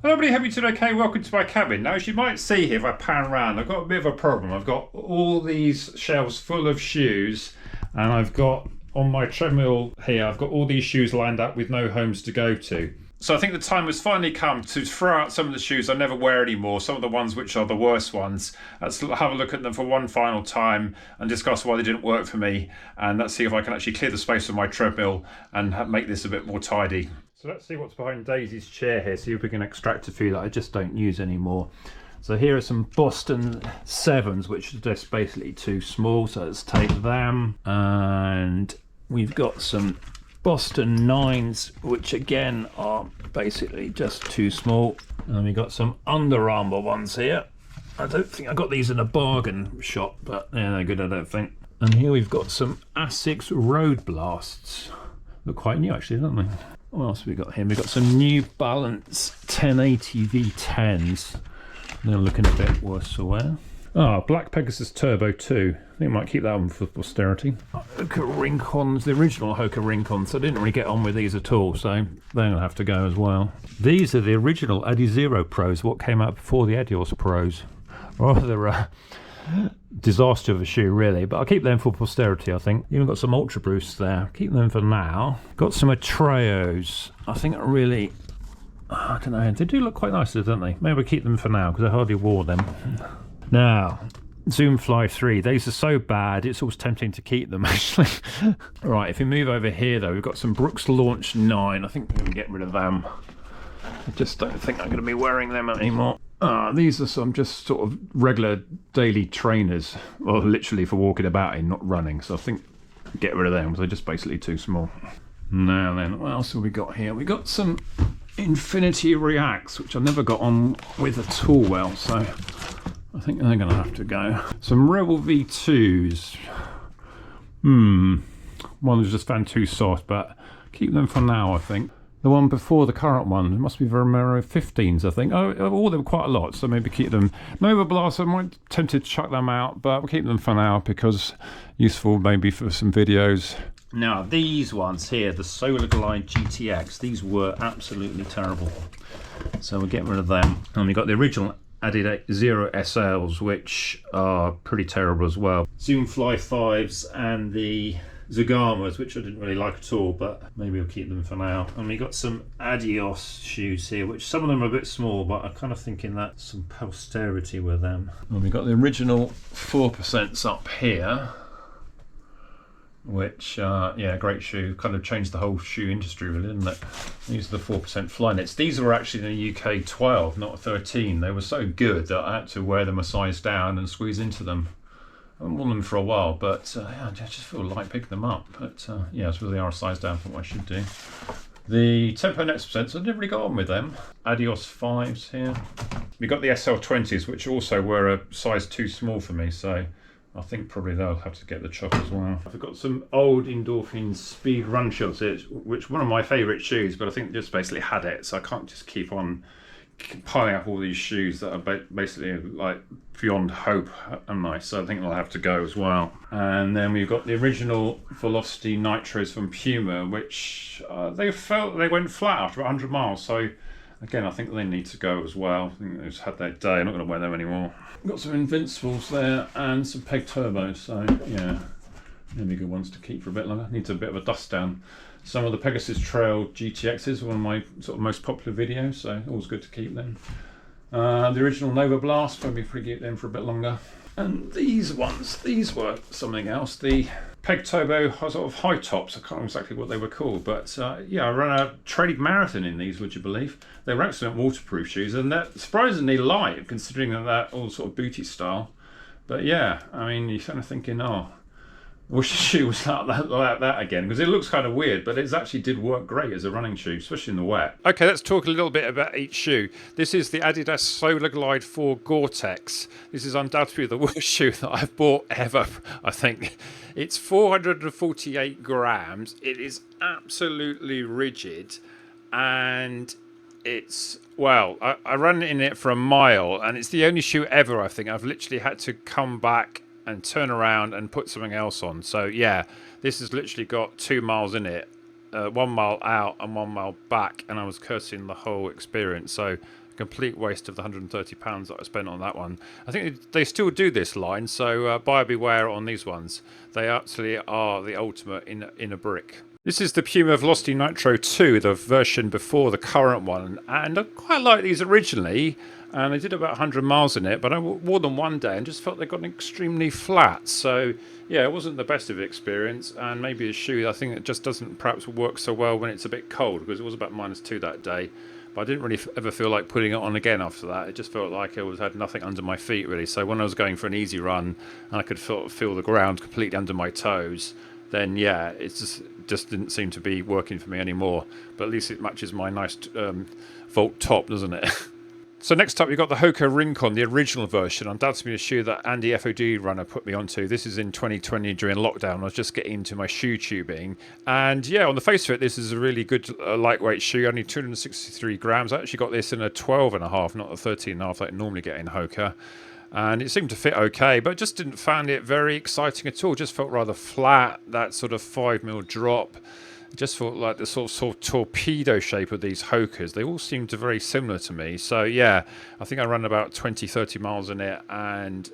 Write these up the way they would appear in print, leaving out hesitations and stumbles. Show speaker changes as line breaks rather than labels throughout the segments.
Everybody, hope you're doing okay. Welcome to my cabin. Now, as you might see here, if I pan around, I've got a bit of a problem. I've got all these shelves full of shoes, and I've got on my treadmill here, I've got all these shoes lined up with no homes to go to. So I think the time has finally come to throw out some of the shoes I never wear anymore, some of the ones which are the worst ones. Let's have a look at them for one final time and discuss why they didn't work for me, and let's see if I can actually clear the space on my treadmill and make this a bit more tidy. So let's see what's behind Daisy's chair here, see if we can extract a few that I just don't use anymore. So here are some Boston 7s, which are just basically too small, so let's take them. And we've got some Boston 9s, which again are basically just too small. And we've got some Under Armour ones here. I don't think I got these in a bargain shop, but they're good, I don't think. And here we've got some ASICS Roadblasts. Look quite new actually, don't they? What else have we got here? We've got some New Balance 1080 V10s. They're looking a bit worse for wear. Ah, Black Pegasus Turbo 2. I think I might keep that one for posterity. Hoka Rincons, the original Hoka Rincons. I didn't really get on with these at all, so they're going to have to go as well. These are the original Adizero Pros, what came out before the Adios Pros. Rather disaster of a shoe, really, but I'll keep them for posterity, I think. Even got some Ultra Boosts there. Keep them for now. Got some Atreos. I think I really... I don't know, they do look quite nice, don't they? Maybe we'll keep them for now, because I hardly wore them. Now, Zoom Fly 3. These are so bad, it's always tempting to keep them, actually. Right, if we move over here, though, we've got some Brooks Launch 9. I think we can get rid of them. I just don't think I'm going to be wearing them anymore. These are some just sort of regular daily trainers, well, literally for walking about in, not running. So I think get rid of them, because they're just basically too small. Now then, what else have we got here? We got some Infinity Reacts, which I never got on with at all well, so I think they're going to have to go. Some Rebel V2s. One was just found too soft, but keep them for now, I think. The one before the current one, it must be Romero 15s, I think. Oh, there were quite a lot, so maybe keep them. Nova Blast, I might tempted to chuck them out, but we'll keep them for now because useful maybe for some videos. Now, these ones here, the Solar Glide GTX, these were absolutely terrible. So we'll get rid of them. And we've got the original Adidas Zero SLs, which are pretty terrible as well. Zoom Fly 5s and the Zagamas, which I didn't really like at all, but maybe we'll keep them for now. And we got some Adios shoes here, which some of them are a bit small, but I'm kind of thinking that some posterity with them. And we got the original 4% up here, which, yeah, great shoe. Kind of changed the whole shoe industry, really, didn't it? These are the 4% Flyknits. These were actually in the UK 12, not 13. They were so good that I had to wear them a size down and squeeze into them. I haven't worn them for a while, but yeah, I just feel like picking them up. But yeah, I suppose they are a size down from what I should do. The Tempo Next Percents, I never really got on with them. Adios 5s here. We got the SL20s, which also were a size too small for me, so I think probably they'll have to get the chop as well. I've got some old Endorphin Speed Runshields here, which one of my favourite shoes, but I think just basically had it, so I can't just keep on piling up all these shoes that are basically like beyond hope and nice, so I think they'll have to go as well. And then we've got the original Velocity Nitros from Puma, which they went flat after 100 miles, so again I think they need to go as well. I think they've just had their day. I'm not going to wear them anymore. Got some Invincibles there and some Peg Turbos, so yeah, maybe good ones to keep for a bit longer. Needs a bit of a dust down. Some of the Pegasus Trail GTXs, one of my sort of most popular videos, so always good to keep them. The original Nova Blast, probably keep them for a bit longer. And these ones, these were something else. The Peg Turbo sort of high tops, I can't remember exactly what they were called, but yeah, I ran a training marathon in these, would you believe? They were excellent waterproof shoes, and they're surprisingly light, considering that they're all sort of booty style. But yeah, I mean, you're kind of thinking, oh, I wish the shoe was like that again, because it looks kind of weird, but it actually did work great as a running shoe, especially in the wet. Okay, let's talk a little bit about each shoe. This is the Adidas Solar Glide 4 Gore-Tex. This is undoubtedly the worst shoe that I've bought ever, I think. It's 448 grams. It is absolutely rigid, and it's, well, I ran in it for a mile, and it's the only shoe ever, I think. I've literally had to come back and turn around and put something else on. So yeah, this has literally got 2 miles in it, 1 mile out and 1 mile back, and I was cursing the whole experience. So complete waste of the £130 that I spent on that one. I think they still do this line, so buyer beware on these ones. They absolutely are the ultimate in a brick. This is the Puma Velocity Nitro 2, the version before the current one, and I quite like these originally, and I did about 100 miles in it, but I wore them one day and just felt they got extremely flat, so yeah, it wasn't the best of experience, and maybe a shoe, I think it just doesn't perhaps work so well when it's a bit cold, because it was about -2 that day, but I didn't really ever feel like putting it on again after that. It just felt like I had nothing under my feet really, so when I was going for an easy run and I could feel the ground completely under my toes, then yeah, it just didn't seem to be working for me anymore. But at least it matches my nice Volt top, doesn't it? So next up, we've got the Hoka Rincon, the original version. Undoubtedly a shoe that Andy FOD runner put me onto. This is in 2020 during lockdown. I was just getting into my shoe tubing. And yeah, on the face of it, this is a really good lightweight shoe, only 263 grams. I actually got this in a 12.5, not a 13.5 that I normally get in Hoka. And it seemed to fit okay, but just didn't find it very exciting at all. Just felt rather flat, that sort of 5mm drop. It just felt like the sort of torpedo shape of these Hokas. They all seemed very similar to me. So yeah, I think I ran about 20-30 miles in it, and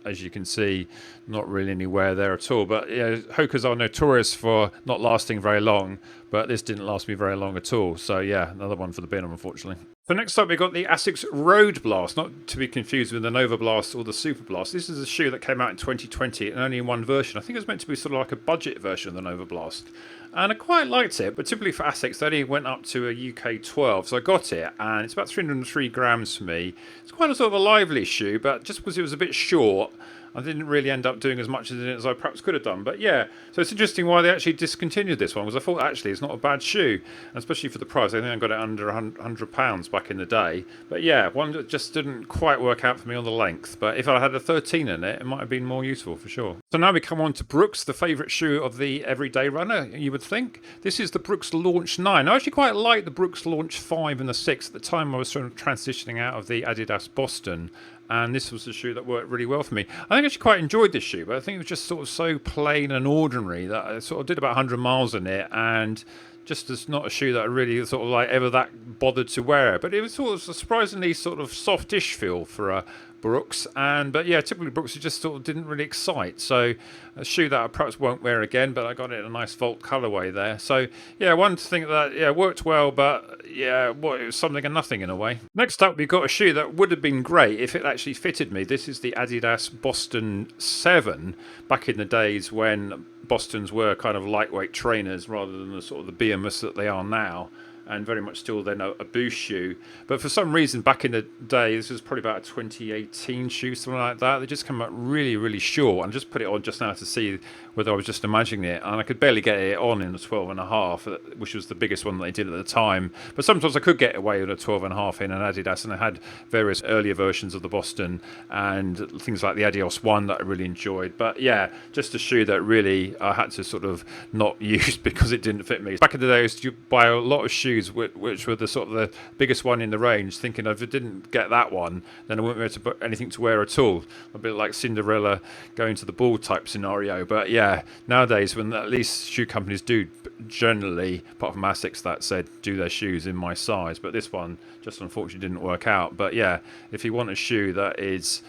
as you can see, not really anywhere there at all. But yeah, Hokas are notorious for not lasting very long, but this didn't last me very long at all. So yeah, another one for the bin, unfortunately. So next up, we've got the ASICS Roadblast, not to be confused with the Nova Blast or the Super Blast. This is a shoe that came out in 2020 and only in one version. I think it was meant to be sort of like a budget version of the Nova Blast. And I quite liked it, but typically for ASICS, they only went up to a UK 12. So I got it, and it's about 303 grams for me. It's quite a sort of a lively shoe, but just because it was a bit short, I didn't really end up doing as much in it as I perhaps could have done. But yeah, so it's interesting why they actually discontinued this one, because I thought actually it's not a bad shoe, especially for the price. I think I got it under £100 back in the day. But yeah, one that just didn't quite work out for me on the length. But if I had a 13 in it, it might have been more useful for sure. So now we come on to Brooks, the favourite shoe of the everyday runner, you would think. This is the Brooks Launch 9. I actually quite like the Brooks Launch 5 and the 6. At the time I was sort of transitioning out of the Adidas Boston, and this was a shoe that worked really well for me. I think I actually quite enjoyed this shoe, but I think it was just sort of so plain and ordinary that I sort of did about 100 miles in it, and just as not a shoe that I really sort of like ever that bothered to wear. But it was sort of a surprisingly sort of softish feel for a Brooks, but yeah, typically Brooks just sort of didn't really excite. So a shoe that I perhaps won't wear again, but I got it in a nice Volt colourway there. So yeah, one to think that yeah worked well, but yeah, it was something and nothing in a way. Next up, we've got a shoe that would have been great if it actually fitted me. This is the Adidas Boston 7, back in the days when Bostons were kind of lightweight trainers rather than the sort of the behemoths that they are now, and very much still then a boost shoe. But for some reason back in the day, this was probably about a 2018 shoe, something like that, they just come out really, really short. And just put it on just now to see whether I was just imagining it, and I could barely get it on in a 12.5, which was the biggest one that they did at the time. But sometimes I could get away with a 12.5 in an Adidas, and I had various earlier versions of the Boston and things like the Adios 1 that I really enjoyed. But yeah, just a shoe that really I had to sort of not use because it didn't fit me. Back in the day, I used to buy a lot of shoes which were the sort of the biggest one in the range, thinking if I didn't get that one, then I wouldn't be able to put anything to wear at all. A bit like Cinderella going to the ball type scenario. But yeah, nowadays when at least shoe companies do generally, apart from ASICS that said, do their shoes in my size, but this one just unfortunately didn't work out. But yeah, if you want a shoe that is,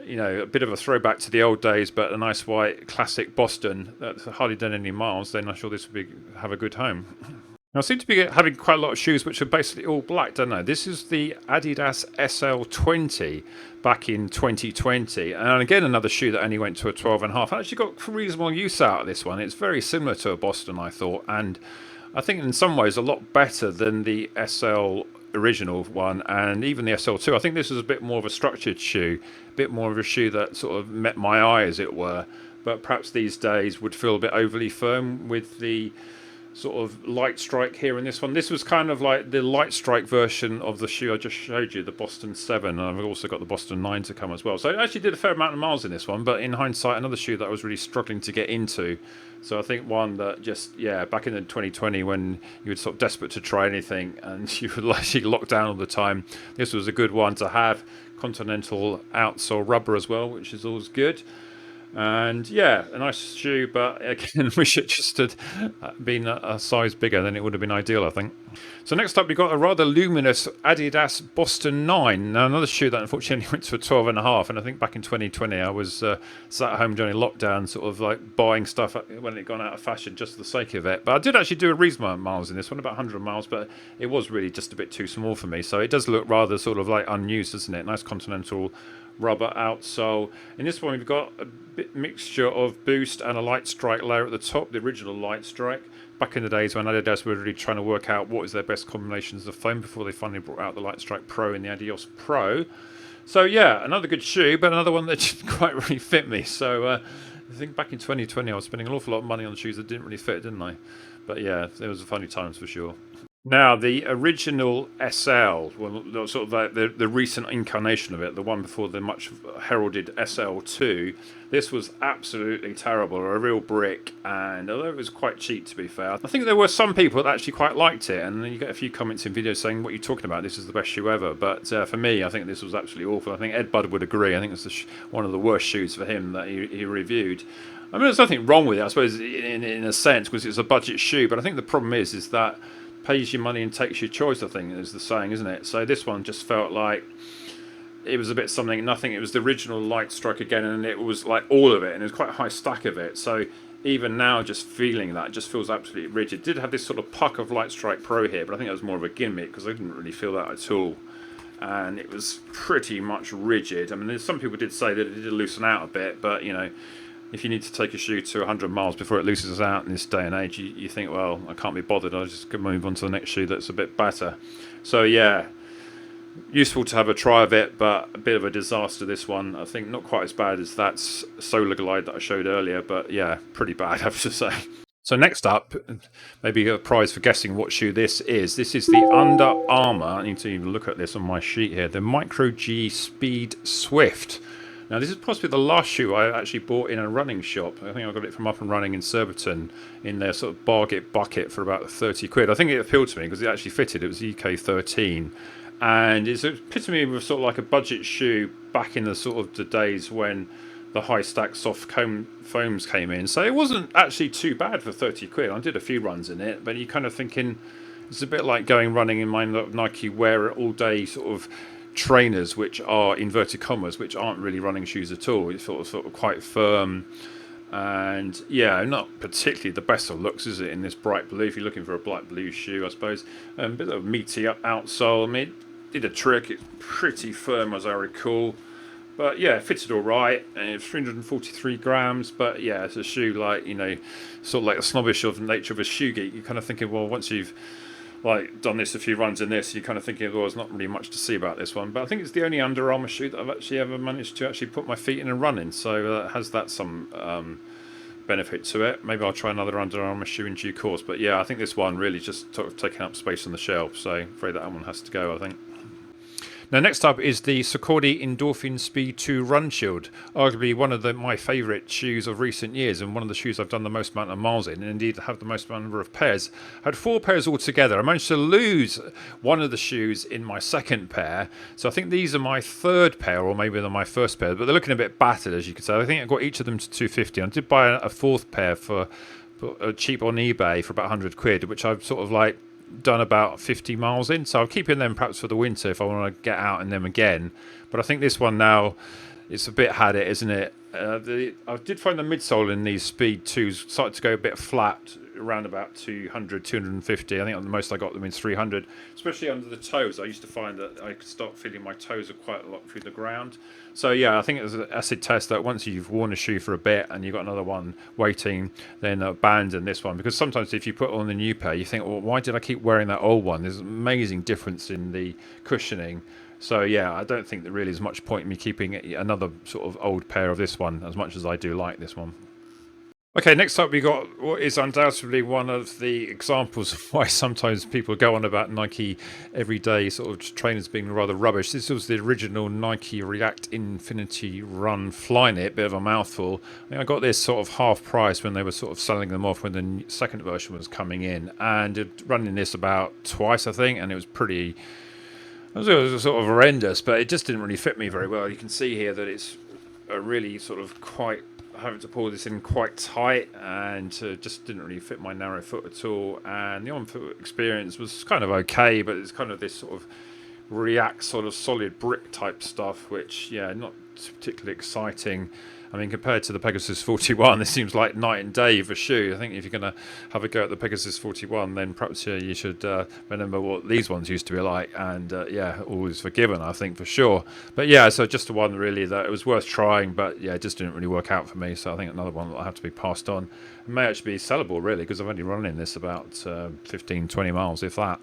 you know, a bit of a throwback to the old days, but a nice white classic Boston that's hardly done any miles, then I'm sure this would have a good home. Now, I seem to be having quite a lot of shoes which are basically all black, don't I? This is the Adidas SL20 back in 2020. And again, another shoe that only went to a 12.5. I actually got reasonable use out of this one. It's very similar to a Boston, I thought. And I think in some ways a lot better than the SL original one and even the SL2. I think this is a bit more of a structured shoe, a bit more of a shoe that sort of met my eye, as it were. But perhaps these days would feel a bit overly firm with the sort of light strike here in this one. This was kind of like the light strike version of the shoe I just showed you, the Boston 7, and I've also got the Boston 9 to come as well. So I actually did a fair amount of miles in this one, but in hindsight, another shoe that I was really struggling to get into. So I think one that just, yeah, back in the 2020 when you were sort of desperate to try anything and you were actually locked down all the time, this was a good one to have. Continental outsole rubber as well, which is always good. And yeah, a nice shoe, but again, wish it just had been a size bigger, then it would have been ideal, I think. So next up, we got a rather luminous Adidas Boston 9. Now, another shoe that unfortunately went to a 12.5, and I think back in 2020 I was sat at home during lockdown, sort of like buying stuff when it gone out of fashion just for the sake of it. But I did actually do a reasonable amount of miles in this one, about 100 miles, but it was really just a bit too small for me. So it does look rather sort of like unused, doesn't it? Nice continental rubber outsole. In this one, we've got a bit mixture of boost and a light strike layer at the top, the original light strike. Back in the days when Adidas were really trying to work out what is their best combinations of foam before they finally brought out the Light Strike Pro and the Adios Pro. So yeah, another good shoe, but another one that didn't quite really fit me. So I think back in 2020 I was spending an awful lot of money on shoes that didn't really fit, didn't I? But yeah, there was funny times for sure. Now, the original SL, well, sort of the recent incarnation of it, the one before the much heralded SL2, this was absolutely terrible, a real brick, and although it was quite cheap, to be fair, I think there were some people that actually quite liked it, and then you get a few comments in videos saying, what are you talking about, this is the best shoe ever, but for me, I think this was absolutely awful. I think Ed Budd would agree. I think it's one of the worst shoes for him that he reviewed. I mean, there's nothing wrong with it, I suppose, in a sense, because it's a budget shoe, but I think the problem is that pays your money and takes your choice, I think, is the saying, isn't it? So this one just felt like it was a bit something, nothing. It was the original light strike again, and it was like all of it, and it was quite a high stack of it. So even now, just feeling that, it just feels absolutely rigid. It did have this sort of puck of Light Strike Pro here, but I think that was more of a gimmick because I didn't really feel that at all. And it was pretty much rigid. I mean, some people did say that it did loosen out a bit, but you know, if you need to take a shoe to 100 miles before it loosens out in this day and age, you think, well, I can't be bothered, I'll just move on to the next shoe that's a bit better. So yeah, useful to have a try of it, but a bit of a disaster, this one. I think not quite as bad as that Solar Glide that I showed earlier, but yeah, pretty bad, I have to say. So next up, maybe a prize for guessing what shoe this is. This is the Under Armour, I need to even look at this on my sheet here, the Micro G Speed Swift. Now, this is possibly the last shoe I actually bought in a running shop. I think I got it from Up and Running in Surbiton in their sort of bargain bucket for about 30 quid. I think it appealed to me because it actually fitted. It was UK 13. And it's an epitome of sort of like a budget shoe back in the sort of the days when the high stack soft foams came in. So it wasn't actually too bad for 30 quid. I did a few runs in it, but you're kind of thinking it's a bit like going running in my Nike Wear It All Day sort of trainers, which are inverted commas, which aren't really running shoes at all. It's sort of quite firm, and yeah, not particularly the best of looks, is it, in this bright blue? If you're looking for a bright blue shoe, I suppose. A bit of meaty outsole. I mean, it did a trick. It's pretty firm, as I recall. But yeah, it fitted all right. And it's 343 grams. But yeah, it's a shoe like, you know, sort of like the snobbish of nature of a shoe geek. You're kind of thinking, well, once you've like done this a few runs in this, you're kind of thinking, well, there's not really much to see about this one. But I think it's the only Under Armour shoe that I've actually ever managed to actually put my feet in and run in. So has that some benefit to it. Maybe I'll try another Under Armour shoe in due course. But yeah, I think this one really just sort of taking up space on the shelf. So I'm afraid that one has to go, I think. Now, next up is the Saucony Endorphin Speed 2 Runshield, arguably one of my favourite shoes of recent years, and one of the shoes I've done the most amount of miles in, and indeed have the most number of pairs. I had 4 pairs altogether. I managed to lose one of the shoes in my second pair, so I think these are my third pair, or maybe they're my first pair, but they're looking a bit battered, as you can say. I think I got each of them to 250. I did buy a fourth pair for cheap on eBay for about 100 quid, which I've sort of like done about 50 miles in, so I'm keeping them perhaps for the winter if I want to get out in them again. But I think this one now, it's a bit had it, isn't it? I did find the midsole in these Speed 2s started to go a bit flat around about 200, 250. I think the most I got them in 300, especially under the toes. I used to find that I could start feeling my toes are quite a lot through the ground. So yeah, I think it was an acid test that once you've worn a shoe for a bit and you've got another one waiting, then abandon this one, because sometimes if you put on the new pair, you think, well, why did I keep wearing that old one? There's an amazing difference in the cushioning. So yeah, I don't think there really is much point in me keeping another sort of old pair of this one, as much as I do like this one. Okay, next up we got what is undoubtedly one of the examples of why sometimes people go on about Nike everyday sort of trainers being rather rubbish. This was the original Nike React Infinity Run Flyknit, bit of a mouthful. I think I got this sort of half price when they were sort of selling them off when the second version was coming in, and running this about twice, I think, and it was pretty... It was sort of horrendous, but it just didn't really fit me very well. You can see here that it's a really sort of quite having to pull this in quite tight, and just didn't really fit my narrow foot at all. And the on-foot experience was kind of okay, but it's kind of this sort of React sort of solid brick type stuff, which, yeah, not particularly exciting. I mean, compared to the Pegasus 41, this seems like night and day of a shoe. I think if you're going to have a go at the Pegasus 41, then perhaps you should remember what these ones used to be like. And yeah, all is forgiven, I think, for sure. But yeah, so just the one really that it was worth trying, but yeah, it just didn't really work out for me. So I think another one that will have to be passed on. It may actually be sellable, really, because I've only run in this about 15, 20 miles, if that.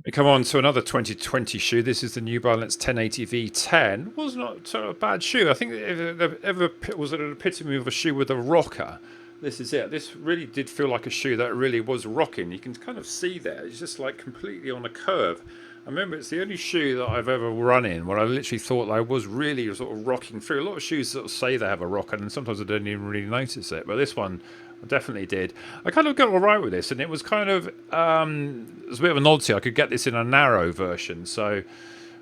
We come on to another 2020 shoe. This is the New Balance 1080 V10. Was not sort of a bad shoe. I think if there ever was an epitome of a shoe with a rocker, this is it. This really did feel like a shoe that really was rocking. You can kind of see there. It's just like completely on a curve. I remember it's the only shoe that I've ever run in where I literally thought I was really sort of rocking through. A lot of shoes sort of say they have a rocker, and sometimes I don't even really notice it. But this one, I definitely did. I kind of got all right with this, and it was kind of it was a bit of an oddity. I could get this in a narrow version. So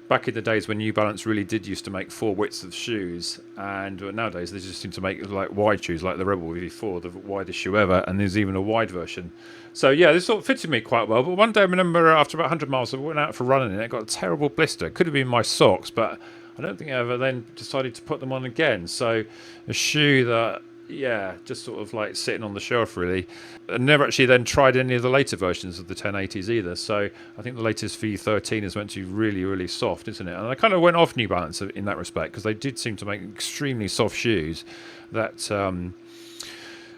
back in the days when New Balance really did used to make 4 widths of shoes, and nowadays they just seem to make like wide shoes, like the Rebel V4, the widest shoe ever, and there's even a wide version. So yeah, this sort of fitted me quite well. But one day I remember after about 100 miles, I went out for running and it got a terrible blister. It could have been my socks, but I don't think I ever then decided to put them on again. So a shoe that, yeah, just sort of like sitting on the shelf really. I never actually then tried any of the later versions of the 1080s either. So I think the latest V13 is meant to be really, really soft, isn't it? And I kind of went off New Balance in that respect because they did seem to make extremely soft shoes. That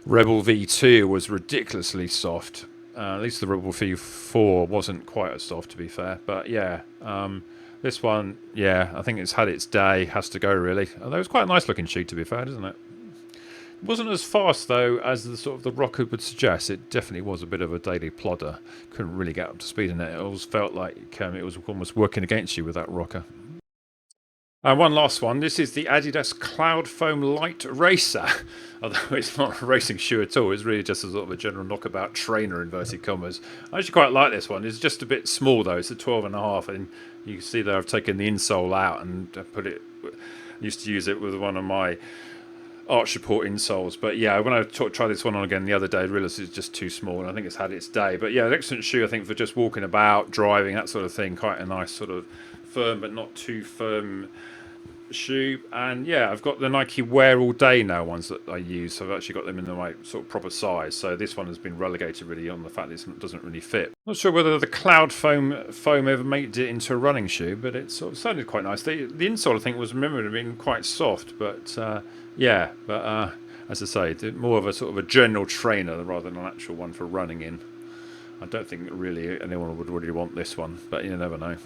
Rebel V2 was ridiculously soft. At least the Rebel V4 wasn't quite as soft, to be fair. But yeah, this one, yeah, I think it's had its day. Has to go really. Although it's quite a nice looking shoe, to be fair, isn't it? It wasn't as fast though as the sort of the rockered would suggest. It definitely was a bit of a daily plodder. Couldn't really get up to speed in it. It always felt like it was almost working against you with that rocker. And one last one. This is the Adidas Cloudfoam Lite Racer. Although it's not a racing shoe at all, it's really just a sort of a general knockabout trainer, inverted commas. I actually quite like this one. It's just a bit small though. It's a 12.5, and you can see that I've taken the insole out and put it. Used to use it with one of my arch support insoles, but yeah, when I tried this one on again the other day, I realised it's just too small, and I think it's had its day. But yeah, an excellent shoe, I think, for just walking about, driving, that sort of thing. Quite a nice sort of firm but not too firm shoe. And yeah, I've got the Nike Wear All Day now ones that I use, so I've actually got them in the right sort of proper size. So this one has been relegated really on the fact that it doesn't really fit. Not sure whether the foam ever made it into a running shoe, but it sort of sounded quite nice. The insole, I think, was remembered to have been quite soft, but yeah, but as I say, more of a sort of a general trainer rather than an actual one for running in. I don't think really anyone would really want this one, but you never know.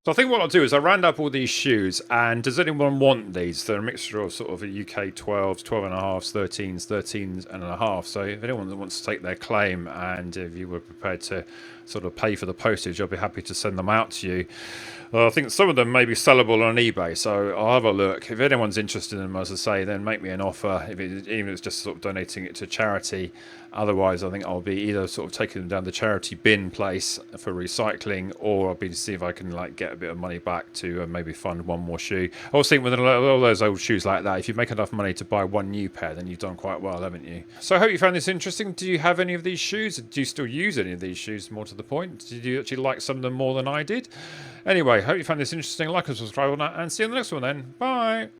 So I think what I'll do is I'll round up all these shoes, and does anyone want these? They're a mixture of sort of a UK 12s, 12.5s, 13s, 13.5. So if anyone wants to take their claim, and if you were prepared to sort of pay for the postage, I'll be happy to send them out to you. I think some of them may be sellable on eBay, so I'll have a look. If anyone's interested in them, as I say, then make me an offer, even if it's just sort of donating it to charity. Otherwise, I think I'll be either sort of taking them down the charity bin place for recycling, or I'll be to see if I can like get a bit of money back to maybe fund one more shoe. I was thinking with all those old shoes like that, if you make enough money to buy one new pair, then you've done quite well, haven't you? So I hope you found this interesting. Do you have any of these shoes? Do you still use any of these shoes? More to the point, did you actually like some of them more than I did? Anyway, hope you found this interesting. Like and subscribe on that, and see you in the next one then. Bye!